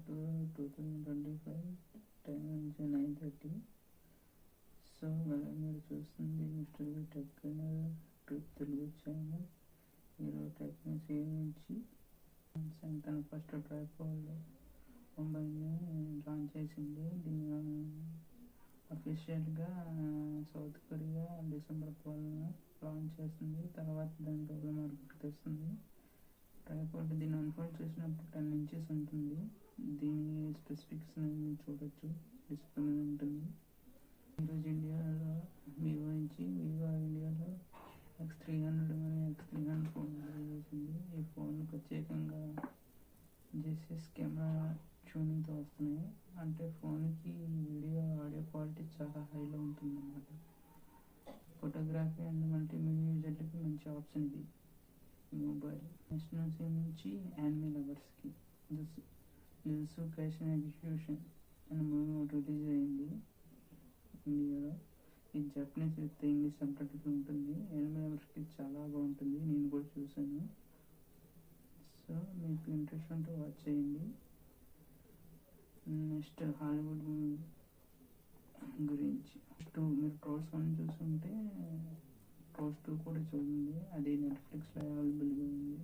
October 2025, time నుంచి 9:30. So మీరు చూస్తుంది mister V tech Telugu channel. ఈరోజు టెక్నీసీ నుంచి తన ఫస్ట్ ట్రైపాడ్ మొబైల్ని లాంచ్ చేసింది. దీన్ని అఫీషియల్గా సౌత్ కొరియా డిసెంబర్ 12న లాంచ్ చేస్తుంది. తర్వాత దాని రోజుల మార్కెట్కి తెస్తుంది. ట్రైపాడ్ దీన్ని అన్ఫోల్డ్ చేసినప్పుడు 10 inches ఉంటుంది. దీని స్పెసిఫిక్స్ చూడొచ్చు, డిస్ప్లే మీద ఉంటుంది. ఈరోజు ఇండియాలో వివో ఇండియాలో X300 మరియు X300 ఫోన్ చేసింది. ఈ ఫోన్ ప్రత్యేకంగా జెసిఎస్ కెమెరా ట్యూనింగ్తో వస్తున్నాయి. అంటే ఫోన్కి ఆడియో క్వాలిటీ చాలా హైలో ఉంటుంది అన్నమాట. ఫోటోగ్రఫీ అండ్ మల్టీమీడియా యూజర్లకి మంచి ఆప్షన్ ఇది మొబైల్. నేషనల్ నుంచి యానిమే లవర్స్కి జుజుత్సు కైసెన్ ఎగ్జిక్యూషన్ అనే మూవీ ఒకటి రిలీజ్ అయింది ఇండియాలో. ఇది జపనీస్ విత్ ఇంగ్లీష్ సబ్‌టైటిల్ ఉంటుంది. యానిమే లవర్స్కి చాలా బాగుంటుంది. నేను కూడా చూసాను. సో మీకు ఇంట్రెస్ట్ ఉంటే వాచ్ చేయండి. నెక్స్ట్ హాలీవుడ్ మూవీ గురించి మీరు ట్రోల్స్ 1 చూస్తుంటే ట్రోల్స్ 2 కూడా చూడండి. అది నెట్‌ఫ్లిక్స్లో అవైలబుల్గా ఉంది.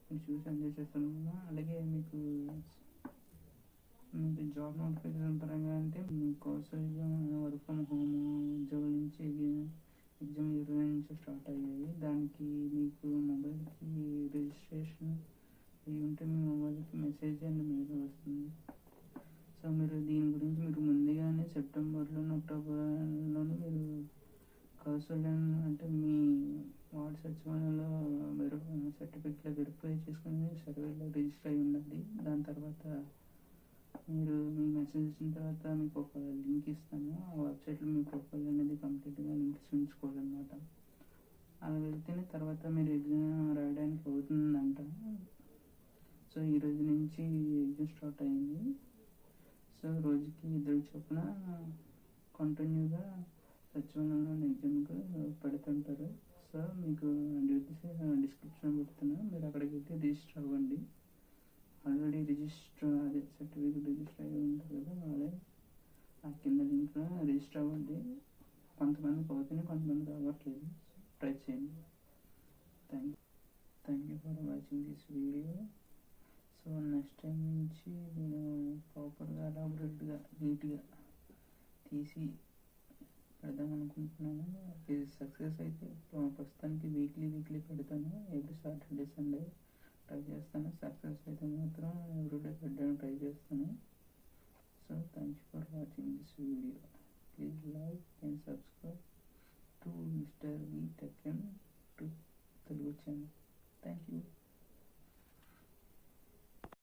మీరు చూసి ఎంజాయ్ చేస్తాను. అలాగే మీకు జాబ్ నోటిఫికేషన్ పరంగా అంటే కౌశల్యం వర్క్ ఫ్రమ్ హోమ్ ఉద్యోగుల నుంచి ఎగ్జామ్ 20 నుంచి స్టార్ట్ అయ్యాయి. దానికి మీకు మొబైల్కి రిజిస్ట్రేషన్ అవి ఉంటే మీ మొబైల్కి మెసేజ్ అండ్ మెయిల్ వస్తుంది. సో మీరు దీని గురించి మీరు ముందుగానే సెప్టెంబర్లోను అక్టోబర్లోను మీరు కౌశల్యం అంటే మీ వార్డ్ సచివాలయంలో సర్టిఫికేట్లో వెరిఫై చేసుకుని సర్వేలో రిజిస్టర్ అయి ఉండాలి. దాని తర్వాత మీరు మీ మెసేజ్ ఇచ్చిన తర్వాత మీకు ఒక లింక్ ఇస్తాను. ఆ వెబ్సైట్లో మీ ప్రొఫైల్ అనేది కంప్లీట్గా లింక్స్ ఉంచుకోవాలన్నమాట. అలా వెళ్తేనే తర్వాత మీరు ఎగ్జామ్ రాయడానికి అవుతుందంట. సో ఈ రోజు నుంచి ఎగ్జామ్ స్టార్ట్ అయింది. సో రోజుకి 2 చొప్పున కంటిన్యూగా సచివాలయంలో ఎగ్జామ్కి పెడుతుంటారు. సో మీకు డీటెయిల్స్ డిస్క్రిప్షన్ పెడుతున్నా, మీరు అక్కడికి వెళ్తే రిజిస్టర్ అవ్వండి. ఆల్రెడీ సర్టిఫికేట్ రిజిస్టర్ అయ్యి ఉంటుంది కదా, అదే ఆ కింద లింక్లో రిజిస్టర్ అవ్వండి. కొంతమందికి అవుతుంది, కొంతమందికి అవ్వట్లేదు. ట్రై చేయండి. Thank you for watching this video. So next time నుంచి నేను ప్రాపర్గా ఎలాబొరేట్గా నీట్గా తీసి పెడదాం అనుకుంటున్నాను. ఇది సక్సెస్ అయితే ప్రస్తుతానికి వీక్లీ పెడతాను. ఎవ్రీ సాటర్డే సండే ట్రై చేస్తాను. సక్సెస్ అయితే మాత్రం ఎవ్రీడే పెట్టడానికి ట్రై చేస్తాను. So thank you for watching this video. Please like and subscribe to mister V tech Telugu channel. Thank you.